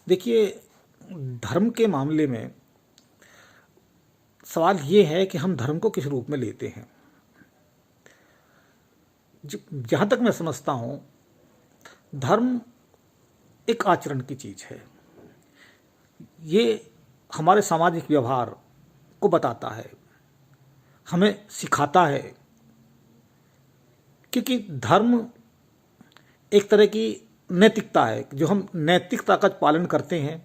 देखिए, धर्म के मामले में सवाल ये है कि हम धर्म को किस रूप में लेते हैं। जहाँ तक मैं समझता हूँ, धर्म एक आचरण की चीज़ है। ये हमारे सामाजिक व्यवहार को बताता है, हमें सिखाता है, क्योंकि धर्म एक तरह की नैतिकता है। जो हम नैतिकता का पालन करते हैं,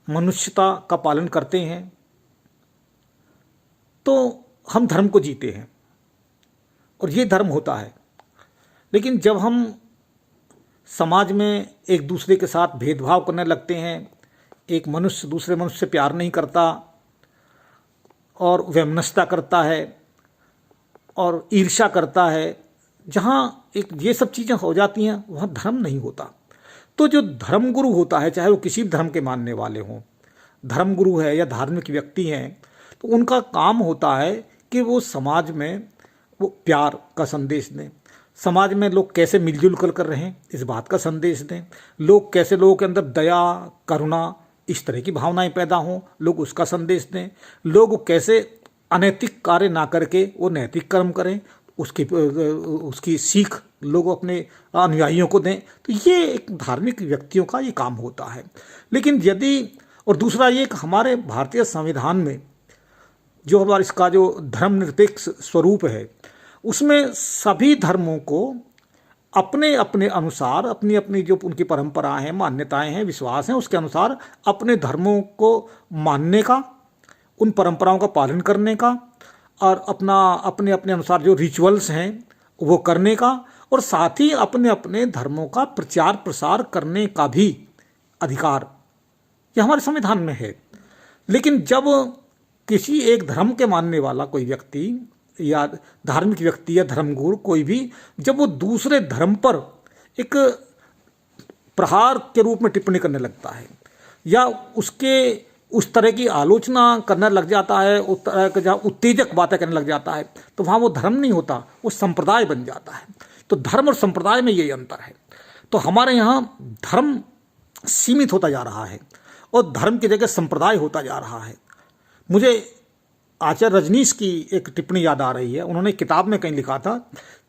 मनुष्यता का पालन करते हैं, तो हम धर्म को जीते हैं और ये धर्म होता है। लेकिन जब हम समाज में एक दूसरे के साथ भेदभाव करने लगते हैं, एक मनुष्य दूसरे मनुष्य से प्यार नहीं करता और वैमनस्यता करता है और ईर्ष्या करता है, जहाँ एक ये सब चीज़ें हो जाती हैं, वहाँ धर्म नहीं होता। तो जो धर्मगुरु होता है, चाहे वो किसी भी धर्म के मानने वाले हों, धर्मगुरु है या धार्मिक व्यक्ति हैं, तो उनका काम होता है कि वो समाज में वो प्यार का संदेश दें, समाज में लोग कैसे मिलजुल कर रहें इस बात का संदेश दें, लोग कैसे लोगों के अंदर दया करुणा इस तरह की भावनाएं पैदा हों, लोग उसका संदेश दें, लोग कैसे अनैतिक कार्य ना करके वो नैतिक कर्म करें, उसकी सीख लोग अपने अनुयायियों को दें। तो ये एक धार्मिक व्यक्तियों का ये काम होता है। लेकिन यदि, और दूसरा ये कि हमारे भारतीय संविधान में जो हमारा इसका जो धर्मनिरपेक्ष स्वरूप है, उसमें सभी धर्मों को अपने अपने अनुसार, अपनी अपनी जो उनकी परंपराएं हैं, मान्यताएं हैं, विश्वास हैं, उसके अनुसार अपने धर्मों को मानने का, उन परंपराओं का पालन करने का और अपने अपने अनुसार जो रिचुअल्स हैं वो करने का, और साथ ही अपने अपने धर्मों का प्रचार प्रसार करने का भी अधिकार ये हमारे संविधान में है। लेकिन जब किसी एक धर्म के मानने वाला कोई व्यक्ति या धार्मिक व्यक्ति या धर्मगुरु कोई भी, जब वो दूसरे धर्म पर एक प्रहार के रूप में टिप्पणी करने लगता है या उस तरह की आलोचना करने लग जाता है, उस तरह के जहाँ उत्तेजक बातें करने लग जाता है, तो वहाँ वो धर्म नहीं होता, वो संप्रदाय बन जाता है। तो धर्म और संप्रदाय में यही अंतर है। तो हमारे यहाँ धर्म सीमित होता जा रहा है और धर्म की जगह संप्रदाय होता जा रहा है। मुझे आचार्य रजनीश की एक टिप्पणी याद आ रही है। उन्होंने किताब में कहीं लिखा था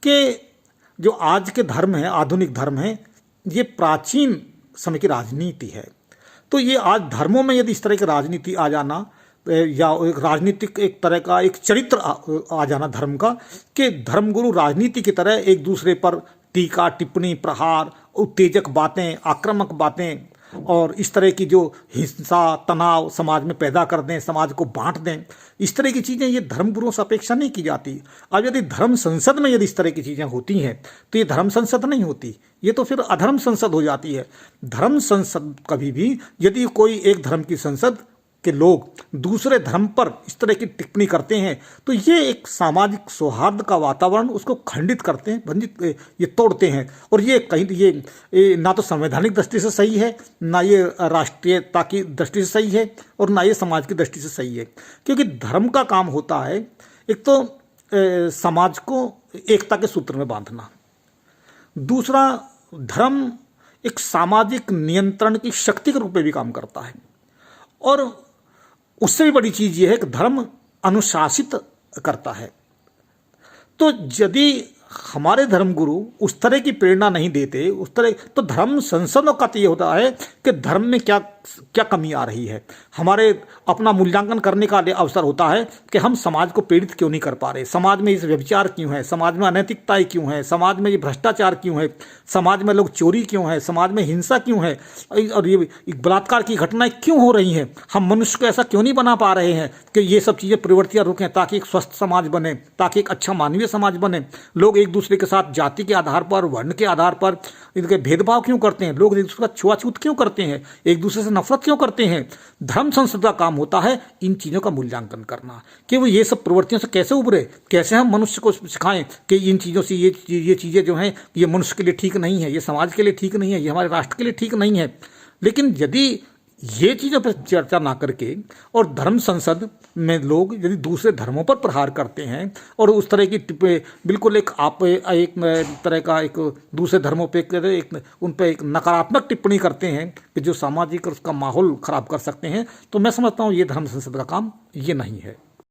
कि जो आज के धर्म है, आधुनिक धर्म है, ये प्राचीन समय की राजनीति है। तो ये आज धर्मों में यदि इस तरह की राजनीति आ जाना या एक राजनीतिक एक तरह का एक चरित्र आ जाना धर्म का, कि धर्मगुरु राजनीति की तरह एक दूसरे पर टीका टिप्पणी, प्रहार, उत्तेजक बातें, आक्रामक बातें और इस तरह की जो हिंसा तनाव समाज में पैदा कर दें, समाज को बांट दें, इस तरह की चीज़ें ये धर्मगुरुओं से अपेक्षा नहीं की जाती। अब यदि धर्म संसद में यदि इस तरह की चीज़ें होती हैं तो ये धर्म संसद नहीं होती, ये तो फिर अधर्म संसद हो जाती है। धर्म संसद कभी भी, यदि कोई एक धर्म की संसद के लोग दूसरे धर्म पर इस तरह की टिप्पणी करते हैं, तो ये एक सामाजिक सौहार्द का वातावरण उसको खंडित करते हैं, ये तोड़ते हैं। और ये कहीं ये ना तो संवैधानिक दृष्टि से सही है, ना ये राष्ट्रीयता की दृष्टि से सही है, और ना ये समाज की दृष्टि से सही है। क्योंकि धर्म का काम होता है एक तो समाज को एकता के सूत्र में बांधना, दूसरा धर्म एक सामाजिक नियंत्रण की शक्ति के रूप में भी काम करता है, और उससे भी बड़ी चीज़ ये है कि धर्म अनुशासित करता है। तो यदि हमारे धर्मगुरु उस तरह की प्रेरणा नहीं देते, उस तरह, तो धर्म संसदों का तो ये होता है कि धर्म में क्या क्या कमी आ रही है, हमारे अपना मूल्यांकन करने का अवसर होता है कि हम समाज को प्रेरित क्यों नहीं कर पा रहे, समाज में इस व्यभिचार क्यों है, समाज में अनैतिकताएं क्यों है, समाज में ये भ्रष्टाचार क्यों है, समाज में लोग चोरी क्यों है, समाज में हिंसा क्यों है, और ये बलात्कार की घटनाएं क्यों हो रही हैं। हम मनुष्य को ऐसा क्यों नहीं बना पा रहे हैं कि ये सब चीज़ें प्रवृत्तियाँ रुकें, ताकि एक स्वस्थ समाज बने, ताकि एक अच्छा मानवीय समाज बने। लोग एक दूसरे के साथ जाति के आधार पर, वर्ण के आधार पर इनके भेदभाव क्यों करते हैं, लोग एक दूसरे का छुआछूत क्यों करते हैं, एक दूसरे से नफरत क्यों करते हैं। धर्म संसद का काम होता है इन चीज़ों का मूल्यांकन करना, कि वो ये सब प्रवृत्तियों से कैसे उभरे, कैसे हम मनुष्य को सिखाएं कि इन चीज़ों से ये चीज़ें जो हैं ये मनुष्य के लिए ठीक नहीं है, ये समाज के लिए ठीक नहीं है, ये हमारे राष्ट्र के लिए ठीक नहीं है। लेकिन यदि ये चीज़ों पर चर्चा ना करके और धर्म संसद में लोग यदि दूसरे धर्मों पर प्रहार करते हैं और उस तरह की बिल्कुल एक तरह का एक दूसरे धर्मों पे एक उन पर एक नकारात्मक टिप्पणी करते हैं कि जो सामाजिक और उसका माहौल ख़राब कर सकते हैं, तो मैं समझता हूँ ये धर्म संसद का काम ये नहीं है।